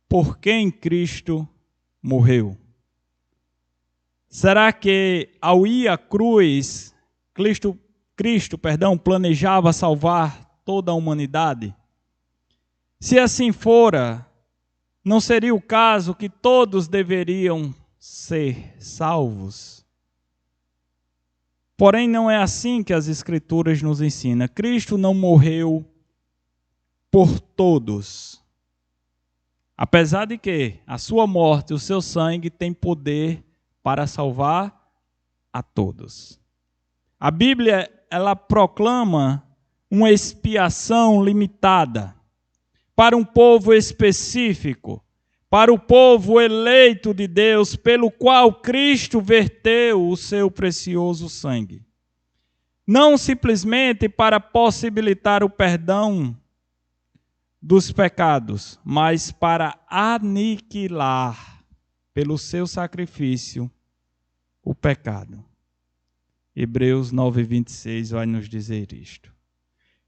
por quem Cristo morreu. Será que ao ir à cruz, Cristo, planejava salvar toda a humanidade? Se assim fora, não seria o caso que todos deveriam ser salvos? Porém, não é assim que as Escrituras nos ensinam. Cristo não morreu por todos. Apesar de que a sua morte, o seu sangue tem poder para salvar a todos. A Bíblia, ela proclama uma expiação limitada para um povo específico, para o povo eleito de Deus, pelo qual Cristo verteu o seu precioso sangue. Não simplesmente para possibilitar o perdão dos pecados, mas para aniquilar, pelo seu sacrifício, o pecado. Hebreus 9:26 vai nos dizer isto.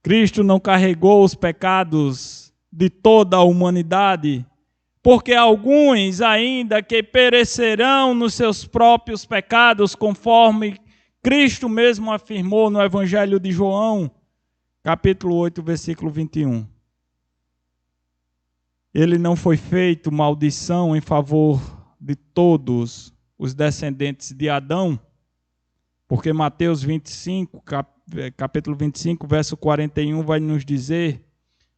Cristo não carregou os pecados de toda a humanidade, porque alguns ainda que perecerão nos seus próprios pecados, conforme Cristo mesmo afirmou no Evangelho de João, capítulo 8, versículo 21. Ele não foi feito maldição em favor de todos os descendentes de Adão, porque Mateus 25, capítulo 25, verso 41, vai nos dizer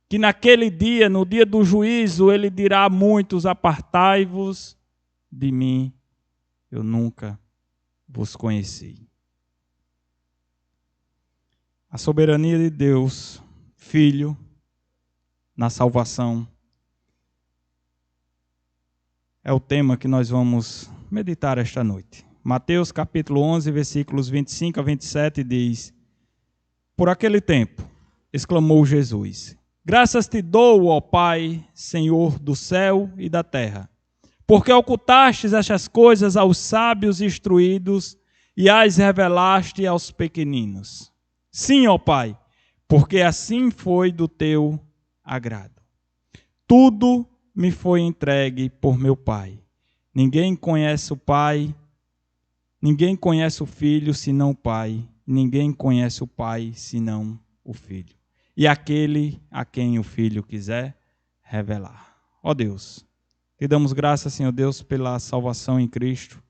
que naquele dia, no dia do juízo, ele dirá a muitos: apartai-vos de mim, eu nunca vos conheci. A soberania de Deus, Filho, na salvação, é o tema que nós vamos meditar esta noite. Mateus capítulo 11, versículos 25 a 27 diz: por aquele tempo, exclamou Jesus, graças te dou, ó Pai, Senhor do céu e da terra, porque ocultastes estas coisas aos sábios instruídos e as revelaste aos pequeninos. Sim, ó Pai, porque assim foi do teu agrado. Tudo me foi entregue por meu Pai. Ninguém conhece o Pai, ninguém conhece o Filho senão o Pai, ninguém conhece o Pai senão o Filho. E aquele a quem o Filho quiser revelar. Ó Deus, te damos graças, Senhor Deus, pela salvação em Cristo,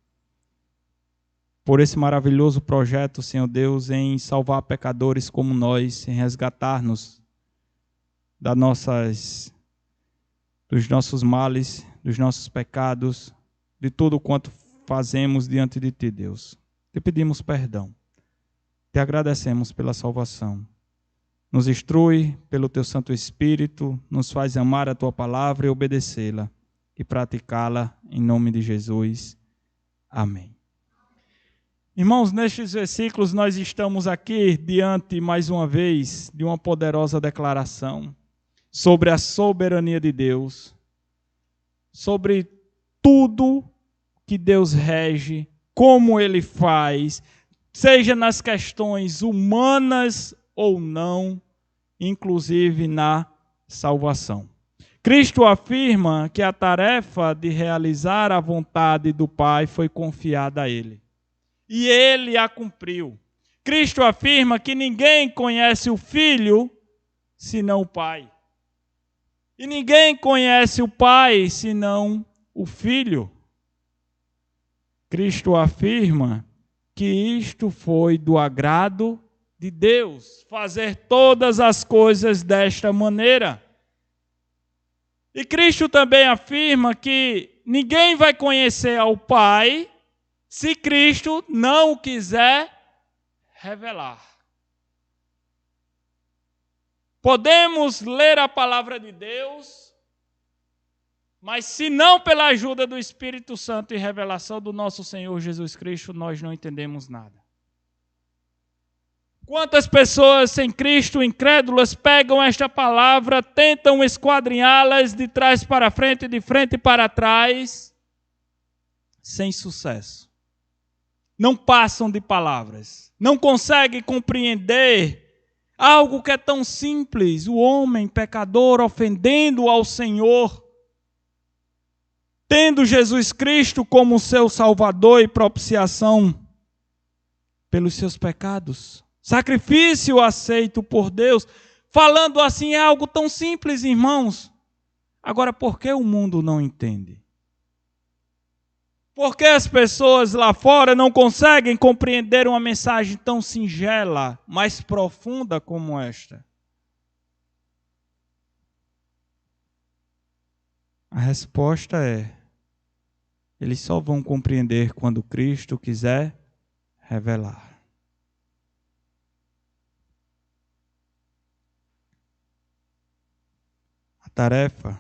por esse maravilhoso projeto, Senhor Deus, em salvar pecadores como nós, em resgatar-nos dos nossos males, dos nossos pecados, de tudo quanto fazemos diante de Ti, Deus. Te pedimos perdão. Te agradecemos pela salvação. Nos instrui pelo Teu Santo Espírito, nos faz amar a Tua palavra e obedecê-la e praticá-la em nome de Jesus. Amém. Irmãos, nestes versículos nós estamos aqui diante, mais uma vez, de uma poderosa declaração sobre a soberania de Deus, sobre tudo que Deus rege, como Ele faz, seja nas questões humanas ou não, inclusive na salvação. Cristo afirma que a tarefa de realizar a vontade do Pai foi confiada a Ele. E Ele a cumpriu. Cristo afirma que ninguém conhece o Filho senão o Pai. E ninguém conhece o Pai senão o Filho. Cristo afirma que isto foi do agrado de Deus, fazer todas as coisas desta maneira. E Cristo também afirma que ninguém vai conhecer ao Pai se Cristo não o quiser revelar. Podemos ler a palavra de Deus, mas se não pela ajuda do Espírito Santo e revelação do nosso Senhor Jesus Cristo, nós não entendemos nada. Quantas pessoas sem Cristo, incrédulas, pegam esta palavra, tentam esquadrinhá-las de trás para frente, de frente para trás, sem sucesso. Não passam de palavras, não conseguem compreender algo que é tão simples, o homem pecador ofendendo ao Senhor. tendo Jesus Cristo como seu Salvador e propiciação pelos seus pecados. Sacrifício aceito por Deus. Falando assim é algo tão simples, irmãos. Agora, por que o mundo não entende? Por que as pessoas lá fora não conseguem compreender uma mensagem tão singela, mais profunda como esta? A resposta é: eles só vão compreender quando Cristo quiser revelar. A tarefa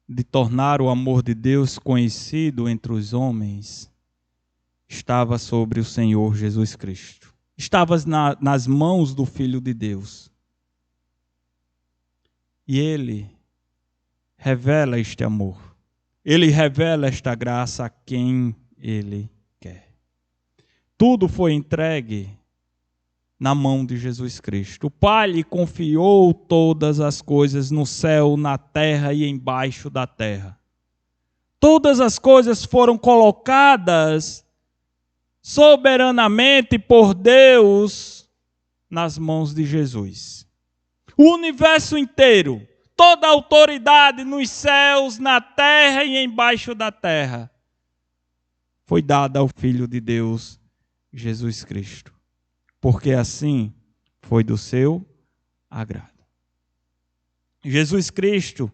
de tornar o amor de Deus conhecido entre os homens estava sobre o Senhor Jesus Cristo. Estava nas mãos do Filho de Deus. E Ele revela este amor. Ele revela esta graça a quem Ele quer. Tudo foi entregue na mão de Jesus Cristo. O Pai lhe confiou todas as coisas no céu, na terra e embaixo da terra. Todas as coisas foram colocadas soberanamente por Deus nas mãos de Jesus. O universo inteiro, toda a autoridade nos céus, na terra e embaixo da terra, foi dada ao Filho de Deus, Jesus Cristo. Porque assim foi do seu agrado. Jesus Cristo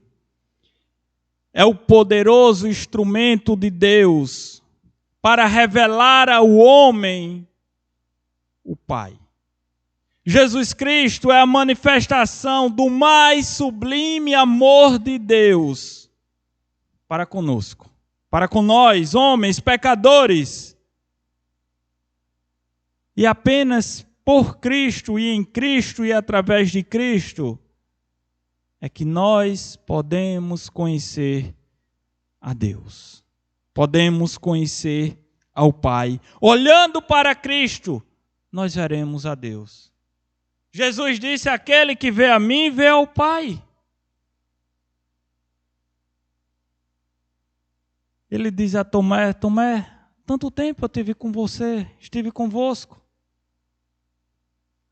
é o poderoso instrumento de Deus para revelar ao homem o Pai. Jesus Cristo é a manifestação do mais sublime amor de Deus para conosco, para com nós, homens, pecadores. E apenas por Cristo e em Cristo e através de Cristo é que nós podemos conhecer a Deus. Podemos conhecer ao Pai. Olhando para Cristo, nós veremos a Deus. Jesus disse: aquele que vê a mim, vê ao Pai. Ele diz a Tomé: Tomé, tanto tempo eu estive com você, estive convosco.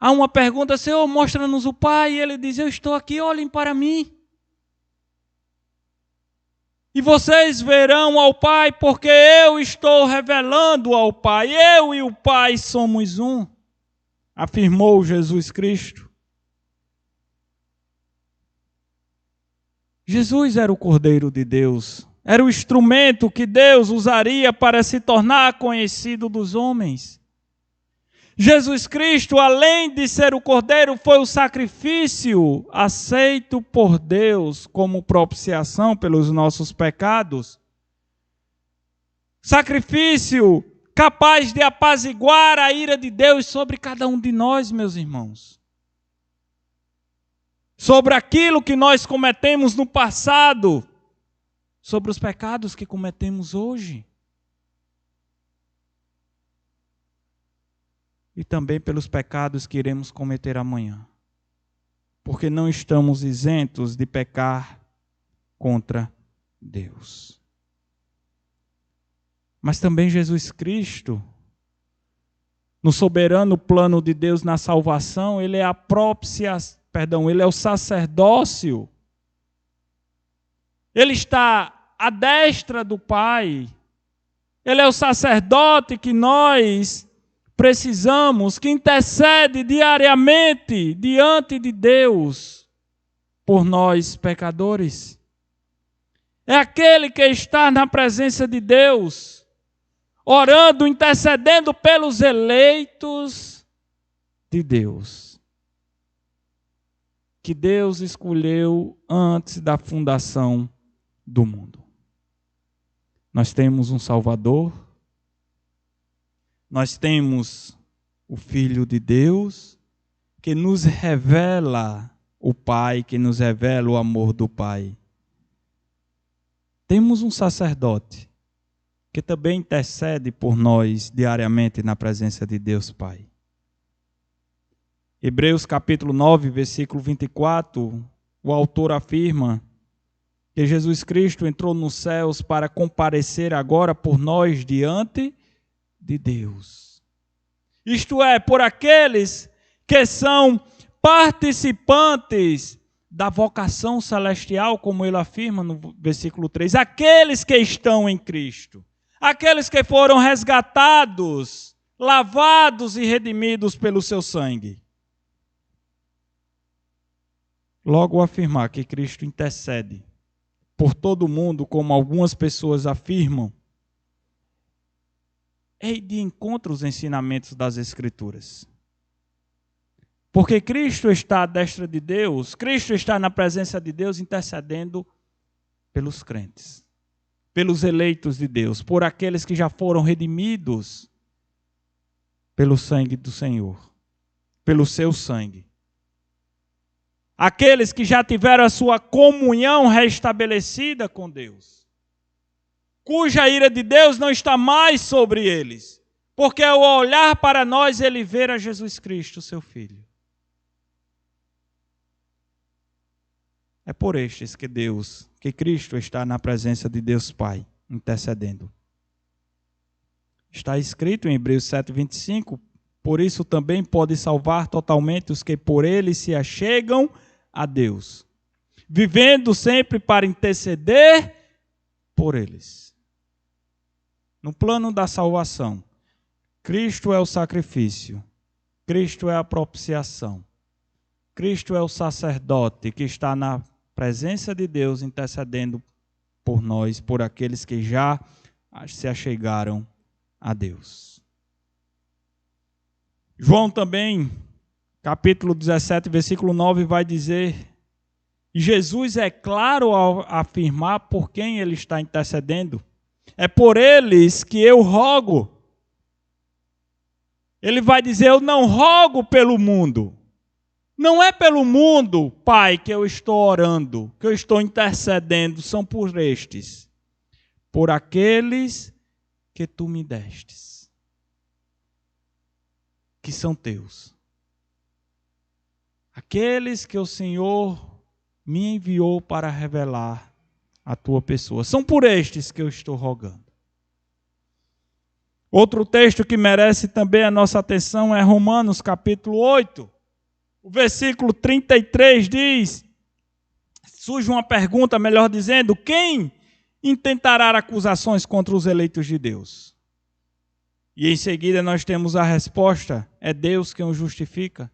Há uma pergunta: Senhor, mostra-nos o Pai. E ele diz: eu estou aqui, olhem para mim. E vocês verão ao Pai, porque eu estou revelando ao Pai. Eu e o Pai somos um, afirmou Jesus Cristo. Jesus era o Cordeiro de Deus. Era o instrumento que Deus usaria para se tornar conhecido dos homens. Jesus Cristo, além de ser o Cordeiro, foi o sacrifício aceito por Deus como propiciação pelos nossos pecados. Sacrifício capaz de apaziguar a ira de Deus sobre cada um de nós, meus irmãos. Sobre aquilo que nós cometemos no passado, sobre os pecados que cometemos hoje. E também pelos pecados que iremos cometer amanhã. Porque não estamos isentos de pecar contra Deus. Mas também Jesus Cristo, no soberano plano de Deus na salvação, ele é ele é o sacerdócio. Ele está à destra do Pai. Ele é o sacerdote que nós precisamos, que intercede diariamente diante de Deus por nós pecadores. É aquele que está na presença de Deus, orando, intercedendo pelos eleitos de Deus, que Deus escolheu antes da fundação do mundo. Nós temos um Salvador. Nós temos o Filho de Deus, que nos revela o Pai, que nos revela o amor do Pai. Temos um sacerdote, que também intercede por nós diariamente na presença de Deus Pai. Hebreus capítulo 9, versículo 24, o autor afirma que Jesus Cristo entrou nos céus para comparecer agora por nós diante de Deus. Isto é, por aqueles que são participantes da vocação celestial, como ele afirma no versículo 3. Aqueles que estão em Cristo. Aqueles que foram resgatados, lavados e redimidos pelo seu sangue. Logo afirmar que Cristo intercede por todo mundo, como algumas pessoas afirmam, é ir de encontro aos ensinamentos das Escrituras. Porque Cristo está à destra de Deus, Cristo está na presença de Deus intercedendo pelos crentes, pelos eleitos de Deus, por aqueles que já foram redimidos pelo sangue do Senhor, pelo seu sangue. Aqueles que já tiveram a sua comunhão restabelecida com Deus, cuja ira de Deus não está mais sobre eles, porque ao olhar para nós, ele vê a Jesus Cristo, seu Filho. É por estes que Cristo está na presença de Deus Pai, intercedendo. Está escrito em Hebreus 7:25, por isso também pode salvar totalmente os que por ele se achegam a Deus, vivendo sempre para interceder por eles. No plano da salvação, Cristo é o sacrifício, Cristo é a propiciação, Cristo é o sacerdote que está na presença de Deus intercedendo por nós, por aqueles que já se achegaram a Deus. João também, capítulo 17, versículo 9, vai dizer, e Jesus é claro ao afirmar por quem ele está intercedendo, é por eles que eu rogo. Ele vai dizer, eu não rogo pelo mundo. Não é pelo mundo, Pai, que eu estou orando, que eu estou intercedendo, são por estes, por aqueles que tu me destes, que são teus. Aqueles que o Senhor me enviou para revelar a tua pessoa. São por estes que eu estou rogando. Outro texto que merece também a nossa atenção é Romanos capítulo 8. O versículo 33 diz, surge uma pergunta, melhor dizendo, quem intentará acusações contra os eleitos de Deus? E em seguida nós temos a resposta, é Deus quem os justifica.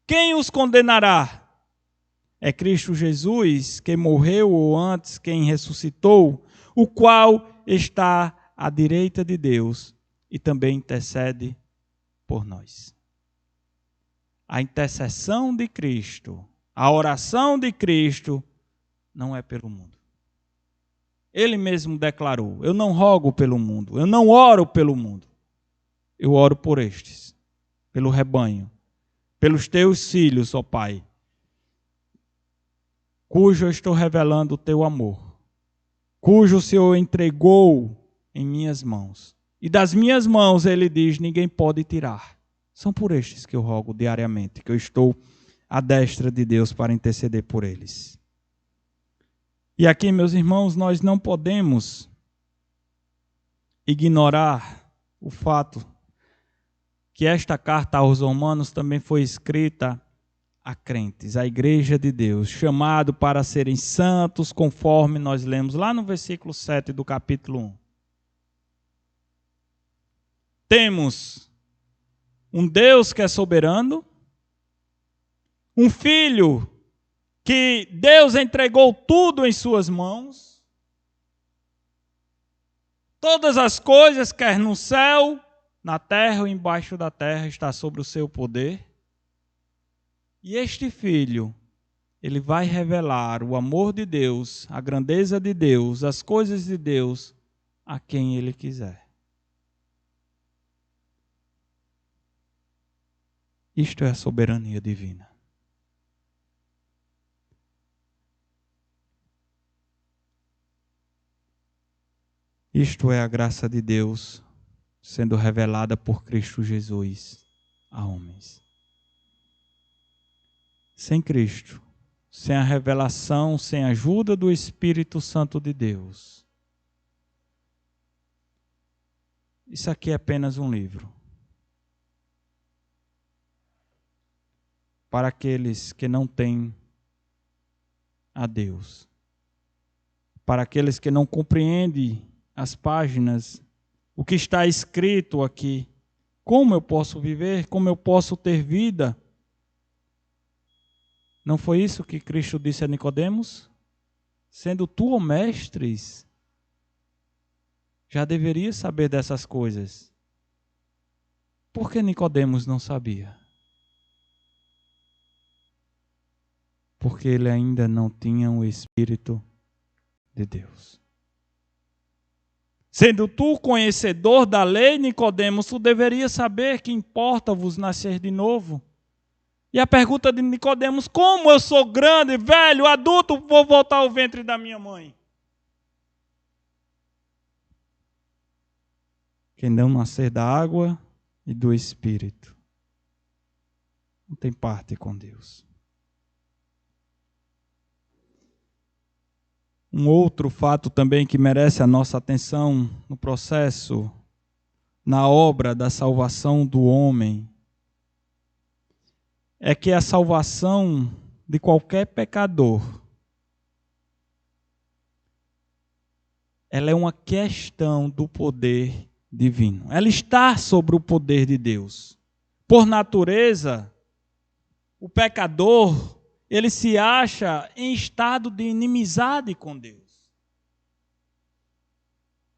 Quem os condenará? É Cristo Jesus, que morreu ou antes, quem ressuscitou, o qual está à direita de Deus e também intercede por nós. A intercessão de Cristo, a oração de Cristo, não é pelo mundo. Ele mesmo declarou, eu não rogo pelo mundo, eu não oro pelo mundo. Eu oro por estes, pelo rebanho, pelos teus filhos, ó Pai, cujo eu estou revelando o teu amor, cujo o Senhor entregou em minhas mãos. E das minhas mãos, ele diz, ninguém pode tirar. São por estes que eu rogo diariamente, que eu estou à destra de Deus para interceder por eles. E aqui, meus irmãos, nós não podemos ignorar o fato que esta carta aos Romanos também foi escrita a crentes, a igreja de Deus, chamado para serem santos, conforme nós lemos lá no versículo 7 do capítulo 1. Temos um Deus que é soberano, um filho que Deus entregou tudo em suas mãos, todas as coisas, quer no céu, na terra ou embaixo da terra, está sobre o seu poder. E este filho, ele vai revelar o amor de Deus, a grandeza de Deus, as coisas de Deus, a quem ele quiser. Isto é a soberania divina. Isto é a graça de Deus sendo revelada por Cristo Jesus a homens. Sem Cristo, sem a revelação, sem a ajuda do Espírito Santo de Deus. Isso aqui é apenas um livro. Para aqueles que não têm a Deus. Para aqueles que não compreendem as páginas, o que está escrito aqui. Como eu posso viver? Como eu posso ter vida? Não foi isso que Cristo disse a Nicodemos? Sendo tu o mestres, já deveria saber dessas coisas. Por que Nicodemos não sabia? Porque ele ainda não tinha o Espírito de Deus. Sendo tu conhecedor da lei, Nicodemos, tu deverias saber que importa-vos nascer de novo. E a pergunta de Nicodemos: como eu sou grande, velho, adulto, vou voltar ao ventre da minha mãe? Quem não nascer da água e do Espírito não tem parte com Deus. Um outro fato também que merece a nossa atenção no processo, na obra da salvação do homem, é que a salvação de qualquer pecador, ela é uma questão do poder divino. Ela está sobre o poder de Deus. Por natureza, o pecador, ele se acha em estado de inimizade com Deus.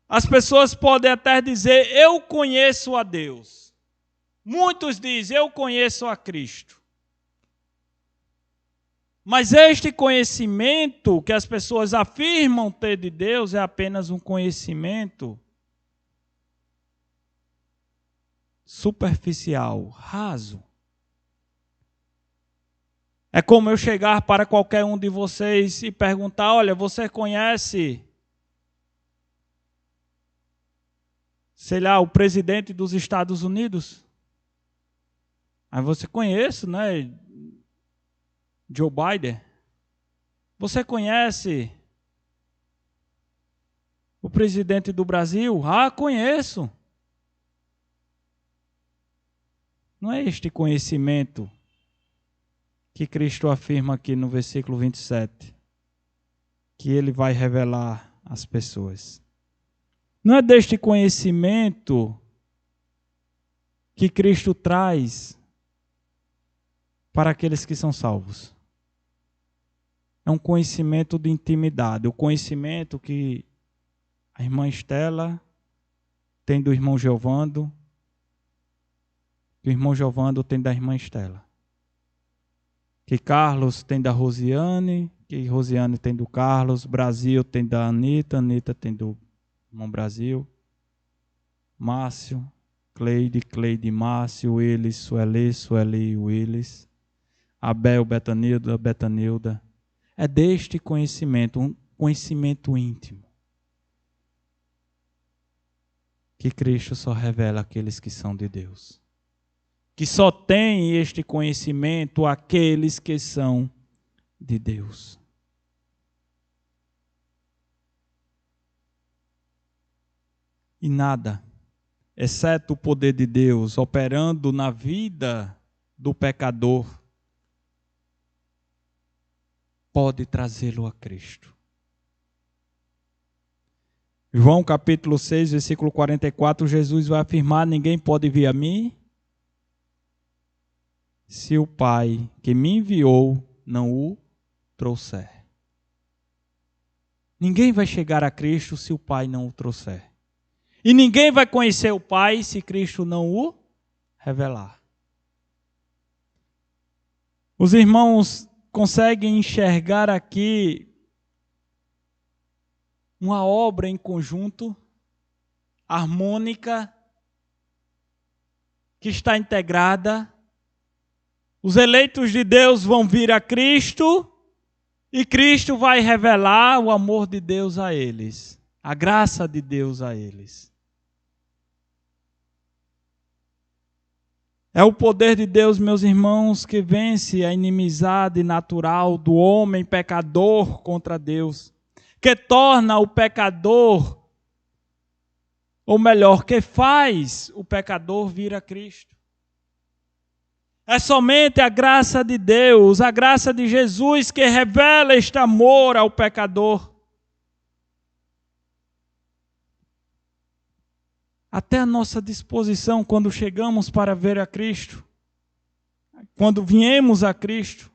As pessoas podem até dizer: eu conheço a Deus. Muitos dizem: eu conheço a Cristo. Mas este conhecimento que as pessoas afirmam ter de Deus é apenas um conhecimento superficial, raso. É como eu chegar para qualquer um de vocês e perguntar: olha, você conhece, sei lá, o presidente dos Estados Unidos? Aí você conhece, né? Joe Biden. Você conhece o presidente do Brasil? Ah, conheço. Não é este conhecimento que Cristo afirma aqui no versículo 27, que ele vai revelar às pessoas. Não é deste conhecimento que Cristo traz para aqueles que são salvos. É um conhecimento de intimidade, o conhecimento que a irmã Estela tem do irmão Giovando, que o irmão Giovando tem da irmã Estela, que Carlos tem da Rosiane, que Rosiane tem do Carlos, Brasil tem da Anita, Anita tem do irmão Brasil, Márcio, Cleide, Márcio, Willis, Sueli, Willis, Abel, Betanilda. É deste conhecimento, um conhecimento íntimo, que Cristo só revela àqueles que são de Deus. Que só tem este conhecimento aqueles que são de Deus. E nada, exceto o poder de Deus operando na vida do pecador, pode trazê-lo a Cristo. João capítulo 6, versículo 44, Jesus vai afirmar: ninguém pode vir a mim se o Pai que me enviou não o trouxer. Ninguém vai chegar a Cristo se o Pai não o trouxer. E ninguém vai conhecer o Pai se Cristo não o revelar. Os irmãos conseguem enxergar aqui uma obra em conjunto, harmônica, que está integrada. Os eleitos de Deus vão vir a Cristo e Cristo vai revelar o amor de Deus a eles, a graça de Deus a eles. É o poder de Deus, meus irmãos, que vence a inimizade natural do homem pecador contra Deus, que torna o pecador, ou melhor, que faz o pecador vir a Cristo. É somente a graça de Deus, a graça de Jesus que revela este amor ao pecador. Até a nossa disposição quando chegamos para ver a Cristo, quando viemos a Cristo,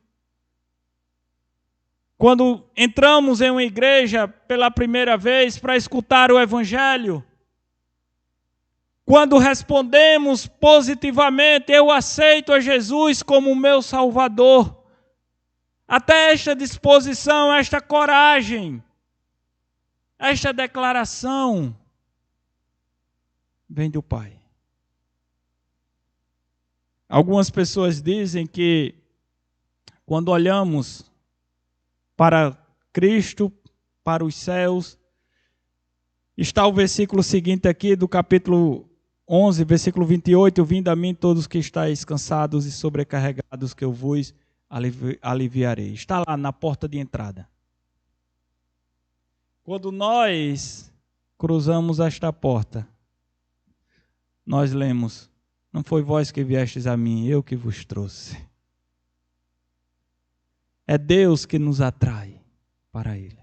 quando entramos em uma igreja pela primeira vez para escutar o Evangelho, quando respondemos positivamente, eu aceito a Jesus como meu Salvador, até esta disposição, esta coragem, esta declaração, vem do Pai. Algumas pessoas dizem que quando olhamos para Cristo, para os céus, está o versículo seguinte aqui do capítulo 11, versículo 28, vinde a mim todos que estáis cansados e sobrecarregados, que eu vos aliviarei. Está lá na porta de entrada. Quando nós cruzamos esta porta, nós lemos, não foi vós que viestes a mim, eu que vos trouxe. É Deus que nos atrai para Ele.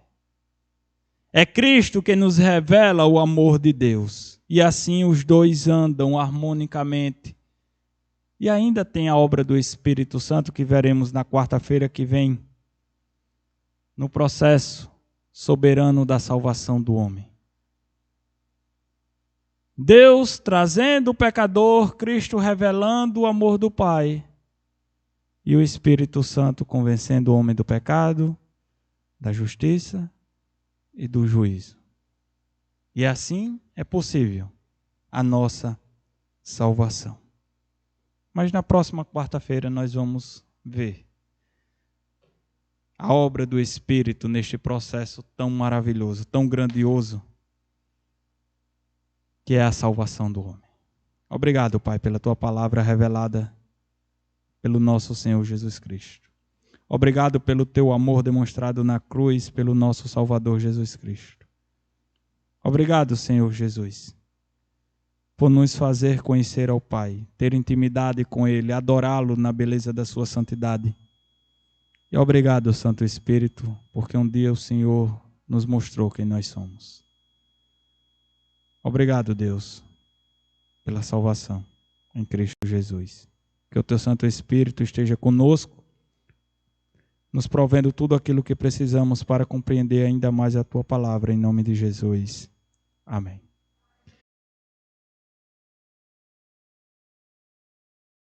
É Cristo que nos revela o amor de Deus. E assim os dois andam harmonicamente. E ainda tem a obra do Espírito Santo que veremos na quarta-feira que vem, no processo soberano da salvação do homem. Deus trazendo o pecador, Cristo revelando o amor do Pai, e o Espírito Santo convencendo o homem do pecado, da justiça e do juízo. E assim é possível a nossa salvação. Mas na próxima quarta-feira nós vamos ver a obra do Espírito neste processo tão maravilhoso, tão grandioso, que é a salvação do homem. Obrigado, Pai, pela Tua palavra revelada pelo nosso Senhor Jesus Cristo. Obrigado pelo Teu amor demonstrado na cruz pelo nosso Salvador Jesus Cristo. Obrigado, Senhor Jesus, por nos fazer conhecer ao Pai, ter intimidade com Ele, adorá-lo na beleza da Sua santidade. E obrigado, Santo Espírito, porque um dia o Senhor nos mostrou quem nós somos. Obrigado, Deus, pela salvação em Cristo Jesus. Que o Teu Santo Espírito esteja conosco, nos provendo tudo aquilo que precisamos para compreender ainda mais a Tua palavra, em nome de Jesus. Amém.